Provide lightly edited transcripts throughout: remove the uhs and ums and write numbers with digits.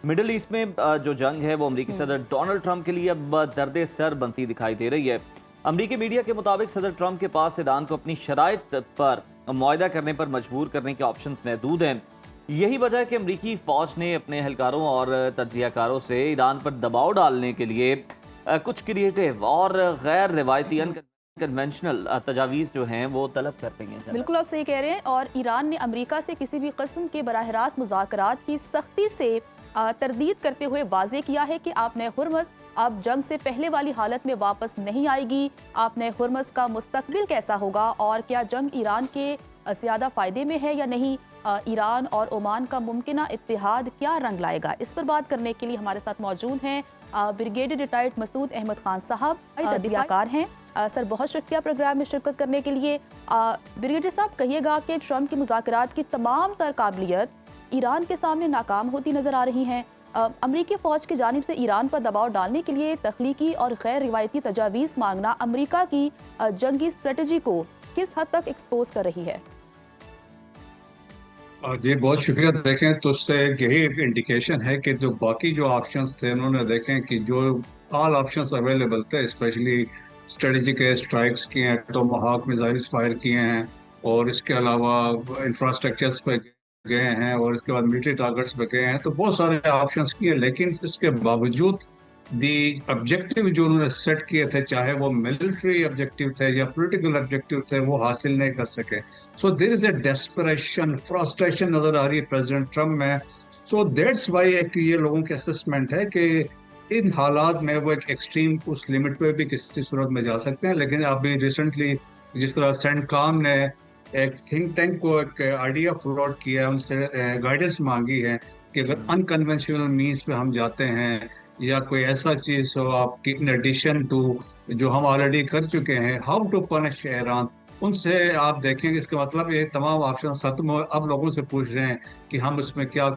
Middle east में जो जंग है वो अमेरिकी सदर डोनाल्ड ट्रंप के लिए अब दर्द सर बनती दिखाई दे रही है। अमेरिकी मीडिया के मुताबिक सदर ट्रंप के पास ईरान को अपनी शराइत पर मुआहदा करने पर मजबूर करने के ऑप्शंस महदूद हैं। यही वजह है कि अमेरिकी फौज ने अपने एहलकारों और तज्जियाकारों से ईरान पर दबाव डालने के लिए कुछ क्रिएटिव और गैर रिवायती कन्वेंशनल तजावीज़ जो हैं वो तलब कर रही हैं। बिल्कुल आप सही कह रहे हैं। और ईरान ने अमेरिका से किसी भी किस्म के बराह रास्त मुज़ाकरात की सख्ती से तरदीद करते हुए वाजे किया है कि आपने हुर्मस अब जंग से पहले वाली हालत में वापस नहीं आएगी। आपने हुर्मस का मुस्तकबिल कैसा होगा और क्या जंग ईरान के ज़्यादा फ़ायदे में है या नहीं, ईरान और ओमान का मुमकिना इत्तेहाद क्या रंग लाएगा, इस पर बात करने के लिए हमारे साथ मौजूद हैं ब्रिगेडियर रिटायर्ड मसूद अहमद खान साहब, तज्जियाकार हैं। सर बहुत शुक्रिया प्रोग्राम में शिरकत करने के लिए। ब्रिगेडियर साहब कहिएगा कि ट्रंप की मुज़ाकरात की तमाम तर काबिलियत ईरान के सामने नाकाम होती नज़र आ रही हैं। अमरीकी फ़ौज की जानिब से ईरान पर दबाव डालने के लिए तख्लीकी और गैर रिवायती तजावीज़ मांगना अमरीका की जंगी स्ट्रेटजी को किस हद तक एक्सपोज कर रही है? जी बहुत शुक्रिया। देखें तो उससे यही एक इंडिकेशन है कि जो बाकी जो ऑप्शंस थे उन्होंने देखें कि जो ऑल ऑप्शंस अवेलेबल थे, स्पेशली स्ट्रेटजिक एयर स्ट्राइक्स किए हैं, टोमाहाक मिसाइल्स फायर किए हैं और इसके अलावा इंफ्रास्ट्रक्चर्स पे गए हैं और इसके बाद मिलिट्री टारगेट्स पे गए हैं, तो बहुत सारे ऑप्शंस किए। लेकिन इसके बावजूद दी ऑब्जेक्टिव जो उन्होंने सेट किए थे, चाहे वो मिलिट्री ऑब्जेक्टिव थे या पॉलिटिकल ऑब्जेक्टिव थे, वो हासिल नहीं कर सके। So there is a desperation, frustration नजर आ रही है प्रेसिडेंट ट्रम्प में। सो दैट्स वाई एक ये लोगों की असेसमेंट है कि इन हालात में वो एक एक्सट्रीम उस लिमिट पे भी किसी सूरत में जा सकते हैं। लेकिन अभी रिसेंटली जिस तरह सेंटकॉम ने एक थिंक टैंक को एक आइडिया फ्लोट किया, उनसे गाइडेंस मांगी है कि अगर अनकन्वेंशनल मीन्स पे हम जाते हैं या कोई ऐसा चीज हो आपकी इन एडिशन टू जो हम ऑलरेडी कर चुके हैं, हाउ टू पनिश ईरान, उनसे आप देखेंगे। इसका मतलब ये तमाम ऑप्शंस खत्म हो, अब लोगों से पूछ रहे हैं कि हम इसमें क्या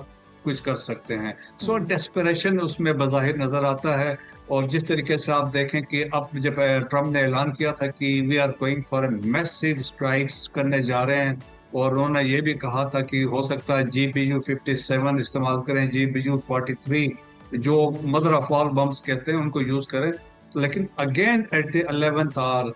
कुछ कर सकते हैं। सो डेस्परेशन उसमें बज़ाहिर नजर आता है। और जिस तरीके से आप देखें कि अब जब ट्रम्प ने ऐलान किया था कि we are going for a massive strikes करने जा रहे हैं, और उन्होंने ये भी कहा था कि हो सकता है GBU-57 इस्तेमाल करें, GBU-43 जो मदर ऑफ ऑल बम्स कहते हैं उनको यूज करें। लेकिन again at the 11th our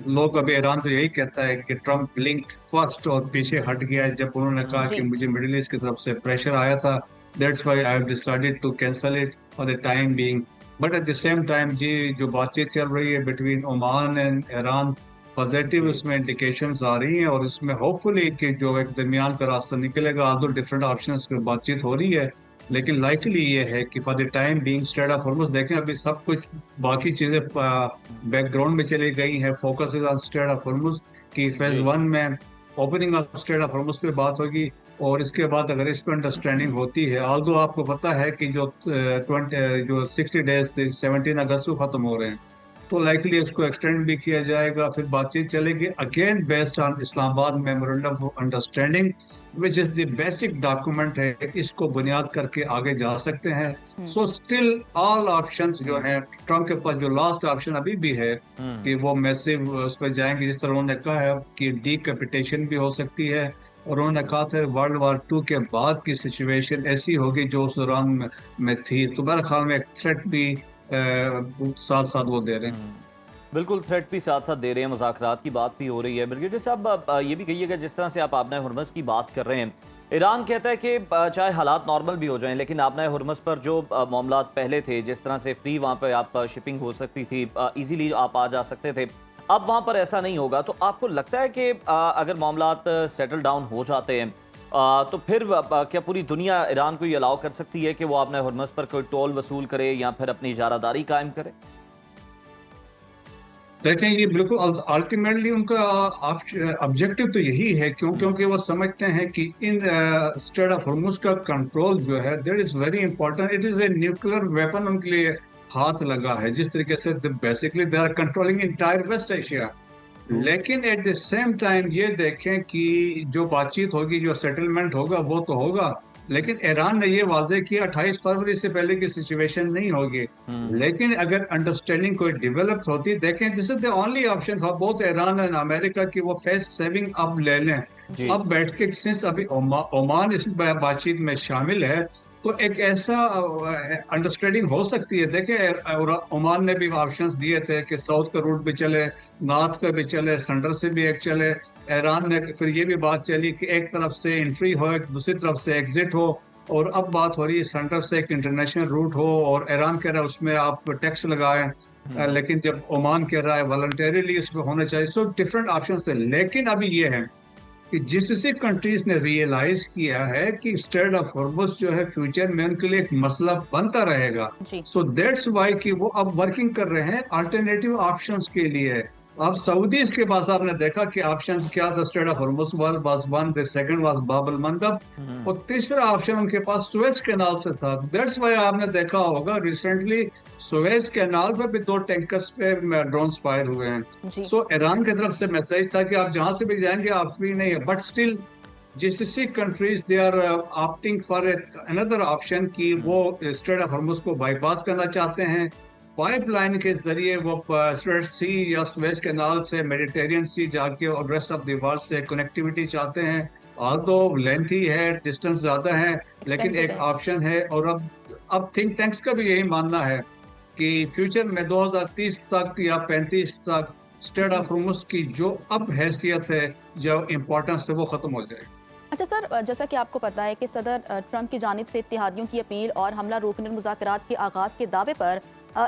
लोग, अभी ईरान तो यही कहता है कि ट्रम्प ब्लिंक्ड फर्स्ट और पीछे हट गया है जब उन्होंने कहा कि मुझे मिडिल ईस्ट की तरफ से प्रेशर आया था, that's why I have decided to cancel it for the time being. But at the same time जी जो बातचीत चल रही है between Oman and Iran, positive उसमें इंडिकेशंस आ रही हैं और इसमें होपफुली कि जो एक दरमियान का रास्ता निकलेगा। दो डिफरेंट ऑप्शंस पे बातचीत हो रही है, लेकिन लाइकली ये है कि for the time being straight of Hormuz, देखें अभी सब कुछ बाकी चीजें बैकग्राउंड में चली गई हैं। Focus is on straight of Hormuz की फेज 1 में opening of strait of Hormuz पे बात होगी और इसके बाद अगर इस पर अंडरस्टैंडिंग होती है, ऑल्दो आपको पता है कि जो 60 डेज 17 अगस्त को खत्म हो रहे हैं, तो लाइकली इसको एक्सटेंड भी किया जाएगा, फिर बातचीत चलेगी again based on Islamabad memorandum of understanding which is the basic document है। इसको बुनियाद करके आगे जा सकते हैं। सो स्टिल ऑल ऑप्शंस जो हैं ट्रम्प के पास, जो लास्ट ऑप्शन अभी भी है कि वो मैसिव उस पर जाएंगे, जिस तरह उन्होंने कहा है कि डीकैपिटेशन भी हो सकती है। और उन्होंने कहा था वर्ल्ड वार 2 के बाद की सिचुएशन ऐसी होगी जो उस दौरान में थी। तो मेरे ख्याल में एक थ्रेट भी साथ साथ वो दे रहे हैं। बिल्कुल, थ्रेट भी साथ साथ दे रहे हैं, मुज़ाकरात की बात भी हो रही है। ब्रिगेडियर साहब ये भी कहिएगा, जिस तरह से आप आबना हुर्मस की बात कर रहे हैं, ईरान कहता है कि चाहे हालात नॉर्मल भी हो जाएं, लेकिन आबना हुर्मस पर जो मामला पहले थे, जिस तरह से फ्री वहाँ पर आप शिपिंग हो सकती थी, ईजीली आप आ जा सकते थे, अब वहाँ पर ऐसा नहीं होगा। तो आपको लगता है कि अगर मामलात सेटल डाउन हो जाते हैं तो फिर क्या पूरी दुनिया ईरान को ये अलाउ कर सकती है कि वो अपने हुर्मस पर कोई टोल वसूल करे या फिर अपनी इजारादारी कायम करे? देखें ये बिल्कुल अल्टीमेटली उनका ऑब्जेक्टिव तो यही है, क्योंकि वो समझते हैं कि इन स्ट्रेट ऑफ हॉर्मुज का कंट्रोल जो है that is very important. It is a nuclear weapon उनके लिए हाथ लगा है, जिस तरीके से basically they are controlling entire West Asia. लेकिन एट द सेम टाइम ये देखें कि जो बातचीत होगी, जो सेटलमेंट होगा वो तो होगा, लेकिन ईरान ने ये वाजे किया 28 फरवरी से पहले की सिचुएशन नहीं होगी। लेकिन अगर अंडरस्टैंडिंग कोई डेवलप होती, देखें this is the only option for both Iran and America कि वो फेस सेविंग अब ले लें। अब बैठ के सिंस अभी ओमान इस बातचीत में शामिल है, तो एक ऐसा अंडरस्टैंडिंग हो सकती है। देखिए, और ओमान ने भी ऑप्शंस दिए थे कि साउथ का रूट भी चले, नॉर्थ का भी चले, सेंटर से भी एक चले। ईरान ने फिर ये भी बात चली कि एक तरफ से एंट्री हो, एक दूसरी तरफ से एग्जिट हो। और अब बात हो रही है सेंटर से एक इंटरनेशनल रूट हो, और ईरान कह रहा है उसमें आप टैक्स लगाएं। लेकिन जब ओमान कह रहा है वॉलंटरीली उसमें होना चाहिए। सो डिफरेंट ऑप्शन है। लेकिन अभी ये है कि जिससे कंट्रीज ने रियलाइज किया है कि स्ट्रेट ऑफ हॉर्मुज जो है फ्यूचर में उनके लिए एक मसला बनता रहेगा। जी। सो दैट्स वाई कि वो अब वर्किंग कर रहे हैं अल्टरनेटिव ऑप्शंस के लिए। अब सऊदीज के पास आपने देखा कि ऑप्शंस क्या था। Straight of Hormuz was one, the second was बाब अल मंदब, और तीसरा ऑप्शन उनके पास सुएज कैनाल से था। दैट्स वाई आपने देखा होगा रिसेंटली सुएज कैनाल पे भी 2 टैंकर्स पे ड्रोन्स फायर हुए हैं। जी। सो ईरान की तरफ से मैसेज था कि आप जहां से भी जाएंगे आप फ्री नहीं है। But still GCC countries they are opting for another option कि वो स्ट्रेट ऑफ हॉर्मुज को बाईपास करना चाहते हैं। पाइपलाइन के जरिए वो स्ट्रेट सी या सुएज कैनाल से मेडिटेरियन सी जाके और रेस्ट ऑफ द वर्ल्ड से कनेक्टिविटी चाहते हैं। ऑल्दो लेंथी है, डिस्टेंस ज्यादा है, लेकिन एक्सपेंसिव एक है। ऑप्शन है। और अब थिंक टैंक्स का भी यही मानना है कि फ्यूचर में 2030 तक या 35 तक स्ट्रेट ऑफ हॉर्मुज की जो अब हैसियत है, जो इम्पोर्टेंस है, वो खत्म हो जाएगी। अच्छा सर, जैसा कि आपको पता है कि सदर ट्रंप की जानिब से इत्तेहादियों की अपील और हमला रोकने मुज़ाकरात के आगाज़ के दावे पर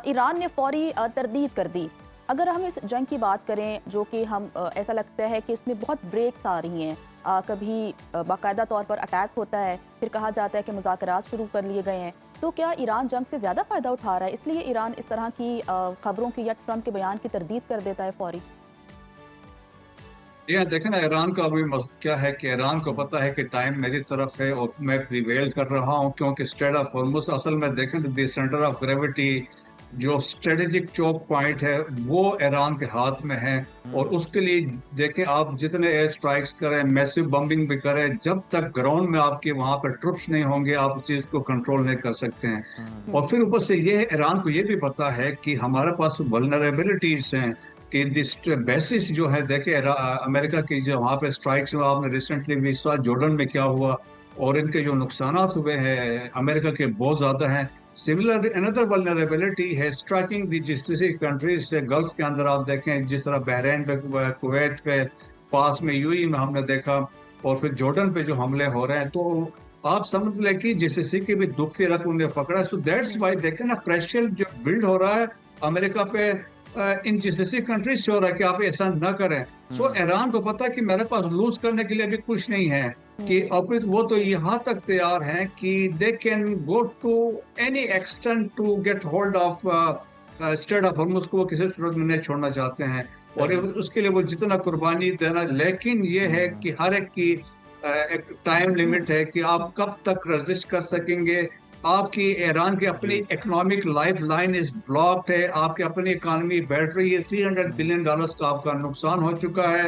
ईरान ने फौरी तरदीद कर दी। अगर हम इस जंग की बात करें, जो कि हम ऐसा लगता है कि इसमें बहुत ब्रेक्स आ रही हैं, कभी बाकायदा तौर पर अटैक होता है, फिर कहा जाता है कि मुज़ाकरात शुरू कर लिए गए हैं, तो क्या ईरान जंग से ज़्यादा फ़ायदा उठा रहा है, इसलिए ईरान इस तरह की खबरों की या ट्रंप के बयान की तरदीद कर देता है फौरी? ये देखें ना, ईरान का अभी क्या है कि ईरान को पता है कि टाइम मेरी तरफ है और मैं प्रिवेल कर रहा हूँ, क्योंकि स्ट्रेट ऑफ हॉर्मुज असल में देखें तो द सेंटर ऑफ ग्रेविटी, जो स्ट्रेटेजिक चोक पॉइंट है, वो ईरान के हाथ में है। और उसके लिए देखें, आप जितने एयर स्ट्राइक्स करें, मैसिव बम्बिंग भी करें, जब तक ग्राउंड में आपके वहां पर ट्रुप्स नहीं होंगे आप उस चीज को कंट्रोल नहीं कर सकते हैं। और फिर ऊपर से ये है, ईरान को ये भी पता है कि हमारे पास वल्नरेबिलिटीज हैं कि दिस बेसिस जो है। देखिए अमेरिका की जो वहाँ पे स्ट्राइक्स हुआ, आपने रिसेंटली भी इस बार जॉर्डन में क्या हुआ, और इनके जो नुकसान हुए हैं अमेरिका के बहुत ज्यादा हैं। सिमिलर अनदर वल्नरेबिलिटी है स्ट्राइकिंग दी GCC कंट्रीज से। गल्फ के अंदर आप देखें जिस तरह बहरीन पे, कुवैत पे, पास में UAE में हमने देखा, और फिर जॉर्डन पे जो हमले हो रहे हैं, तो आप समझ लें कि GCC की भी दुखती रख उन्हें पकड़ा। सो दैट्स वाई देखें ना, प्रेशर जो बिल्ड हो रहा है अमेरिका पे इन GCC कंट्रीज से हो रहा है कि आप ऐसा न करें। सो ईरान को पता है कि मेरे पास लूज करने के लिए अभी कुछ नहीं है, कि अब वो तो यहाँ तक तैयार हैं कि they can go to any extent to get hold of strait of Hormuz को। वो किसी सूरत में नहीं छोड़ना चाहते हैं, और उसके लिए वो जितना कुर्बानी देना। लेकिन ये है कि हर एक की एक टाइम लिमिट है कि आप कब तक रेजिस्ट कर सकेंगे। आपकी ईरान की अपनी economic life line is blocked है, आपकी अपनी इकानमी बैठ रही है। $300 बिलियन का आपका नुकसान हो चुका है।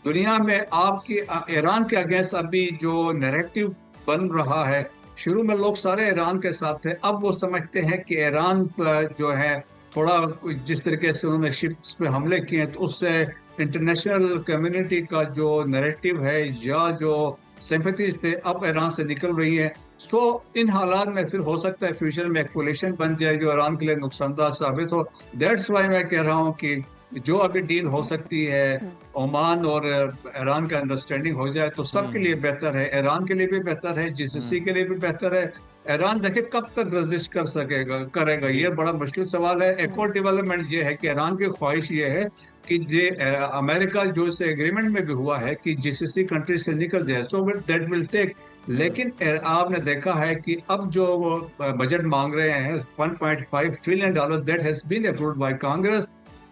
दुनिया में आपकी ईरान के अगेंस्ट अभी जो नैरेटिव बन रहा है, शुरू में लोग सारे ईरान के साथ थे, अब वो समझते हैं कि ईरान जो है थोड़ा, जिस तरीके से उन्होंने शिप्स पे हमले किए तो उससे इंटरनेशनल कम्युनिटी का जो नैरेटिव है या जो सिंपैथीज थे अब ईरान से निकल रही है। सो इन हालात में फिर हो सकता है फ्यूचर में एक कोलिशन बन जाए जो ईरान के लिए नुकसानदायक साबित हो। दैट्स वाई मैं कह रहा हूँ कि जो अभी डील हो सकती है, ओमान और ईरान का अंडरस्टैंडिंग हो जाए तो सबके लिए बेहतर है, ईरान के लिए भी बेहतर है, GCC के लिए भी बेहतर है। ईरान देखे कब तक रेजिस्ट करेगा, ये बड़ा मुश्किल सवाल है। एक और डेवलपमेंट ये है कि ईरान की ख्वाहिश ये है कि अमेरिका जो इस एग्रीमेंट में भी हुआ है कि GCC कंट्री से निकल जाए, सो दैट विल टेक। लेकिन आपने देखा है कि अब जो वो बजट मांग रहे हैं $1.5 trillion, that has been approved by Congress.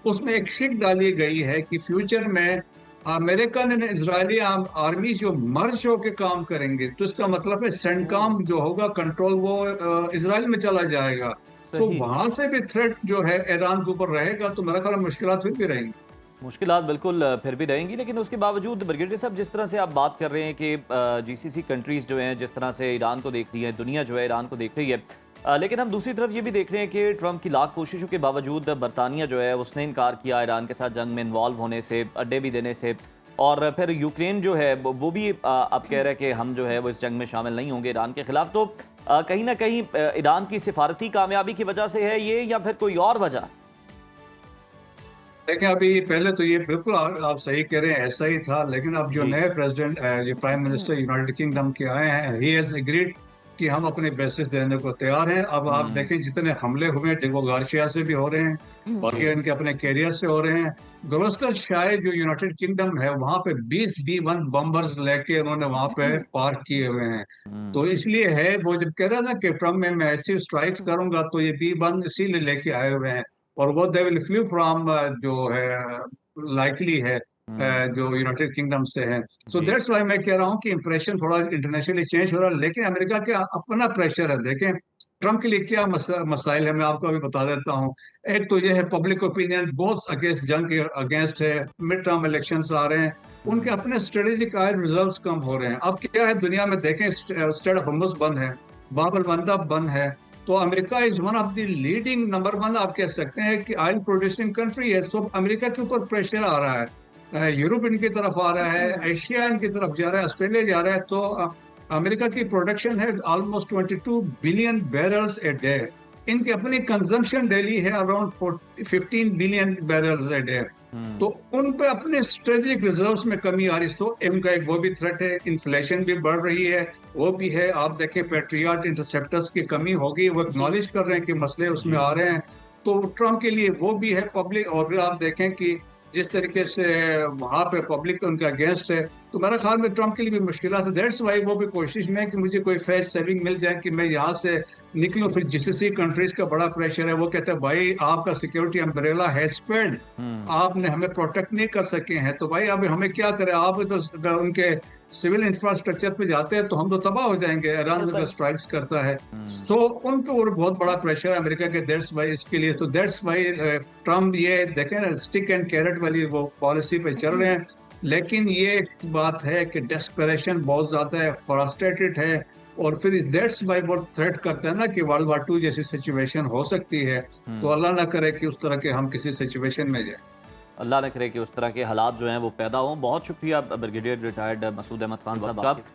उसमें एक शिक डाली गई है कि फ्यूचर में अमेरिकन एंड इजरायली आर्मी जो मर्ज होकर काम करेंगे, तो इसका मतलब है सेंटकॉम जो होगा कंट्रोल वो इजराइल में चला जाएगा। तो वहां से भी थ्रेट जो है ईरान के ऊपर रहेगा, तो मेरा ख्याल मुश्किलात फिर भी रहेंगी। मुश्किलात बिल्कुल फिर भी रहेंगी, लेकिन उसके बावजूद ब्रिगेडियर साहब, जिस तरह से आप बात कर रहे हैं कि GCC कंट्रीज़ जो हैं जिस तरह से ईरान को देख रही है, दुनिया जो है ईरान को देख रही है, लेकिन हम दूसरी तरफ ये भी देख रहे हैं कि ट्रंप की लाख कोशिशों के बावजूद बरतानिया जो है उसने इनकार किया ईरान के साथ जंग में इन्वॉल्व होने से, अड्डे भी देने से। और फिर यूक्रेन जो है वो भी अब कह रहा है कि हम जो है वो इस जंग में शामिल नहीं होंगे ईरान के खिलाफ। तो कहीं ना कहीं ईरान की सिफारती कामयाबी की वजह से है ये, या फिर कोई और वजह? देखिए, अभी पहले तो ये बिल्कुल आप सही कह रहे हैं, ऐसा ही था। लेकिन अब जो जी। नए प्रेसिडेंट, जो प्राइम मिनिस्टर यूनाइटेड किंगडम के आए हैं, ही हैज एग्रीड कि हम अपने बेसिस देने को तैयार हैं। अब आप हम्म। देखें, जितने हमले हुए हैं डिगो गार्शिया से भी हो रहे हैं, बाकी जी। इनके अपने कैरियर से हो रहे हैं। ग्लोस्टर शायर जो यूनाइटेड किंगडम है, वहां पे 20 B-1 बम्बर्स लेके उन्होंने वहां पे पार्क किए हुए हैं। तो हम्म। इसलिए है, वो जब कह रहा ना कि ट्रम्प में मैं ऐसी स्ट्राइक्स करूंगा, तो ये B-1 इसीलिए लेके आए हुए हैं। और वो दे विल फ्लू फ्रॉम, जो है लाइकली है, जो यूनाइटेड किंगडम से है। सो जी। दैट्स वाई मैं कह रहा हूँ कि इंप्रेशन थोड़ा इंटरनेशनली चेंज हो रहा है। लेकिन अमेरिका के अपना प्रेशर है। देखें, ट्रम्प के लिए क्या मसाइल है, मैं आपको अभी बता देता हूँ। एक तो यह है, पब्लिक ओपिनियन बहुत अगेंस्ट, जंग के अगेंस्ट है। मिड टर्म इलेक्शंस आ रहे हैं, उनके हम्म। अपने स्ट्रेटेजिक आयल रिजर्व्स कम हो रहे हैं। अब क्या है, दुनिया में देखें, स्टेट ऑफ हॉर्मुज़ बंद है, बाब अल मंदब बंद है। तो America is one of the leading, number one आप कह सकते हैं कि ऑयल प्रोड्यूसिंग कंट्री है। सो अमेरिका के ऊपर प्रेशर आ रहा है, यूरोप इनकी तरफ आ रहा है, एशिया इनकी तरफ जा रहा है, ऑस्ट्रेलिया जा रहा है। तो अमेरिका की प्रोडक्शन है almost 22 billion barrels a day. इनकी अपनी कंजम्पशन डेली है around 15 billion barrels a day. तो हम्म। उन पे अपने स्ट्रेटेजिक रिजर्व्स में कमी आ रही। सो इनका एक वो भी थ्रेट है, इन्फ्लेशन भी बढ़ रही है, वो भी है। आप देखें, पेट्रियट इंटरसेप्टर्स की कमी होगी, वो एक्नॉलेज कर रहे हैं कि मसले उसमें जी। आ रहे हैं। तो ट्रम्प के लिए वो भी है पब्लिक। और फिर आप देखें कि जिस तरीके से वहां पे पब्लिक उनका अगेंस्ट है, तो मेरा ख्याल में ट्रम्प के लिए भी मुश्किल है। दैट्स वाई वो भी कोशिश में है कि मुझे कोई फेस सेविंग मिल जाए कि मैं यहाँ से निकलूं। फिर जीसीसी कंट्रीज का बड़ा प्रेशर है, वो कहते हैं भाई आपका सिक्योरिटी अम्ब्रेला हैज फेल्ड, हम्म। आपने हमें प्रोटेक्ट नहीं कर सके हैं, तो भाई अब हमें क्या करें। आप तो उनके सिविल इंफ्रास्ट्रक्चर पे जाते हैं तो हम तो तबाह हो जाएंगे, ईरान अगर स्ट्राइक्स करता है। हम्म। सो उन पे और बहुत बड़ा प्रेशर है अमेरिका के। दैट्स वाई इसके लिए, तो दैट्स वाई ट्रम्प, ये देखें ना, स्टिक एंड कैरेट वाली वो पॉलिसी पे चल रहे हैं। लेकिन ये एक बात है कि डेस्परेशन बहुत ज्यादा है, फ्रस्ट्रेटेड है। और फिर दैट्स वाई वो थ्रेट करते हैं ना कि वर्ल्ड वार 2 जैसी सिचुएशन हो सकती है। तो हम्म। अल्लाह ना करे कि उस तरह के हम किसी सिचुएशन में जाए। अल्लाह न करे कि उस तरह के हालात जो हैं वो पैदा हों। बहुत शुक्रिया ब्रिगेडियर रिटायर्ड मसूद अहमद खान साहब आपका।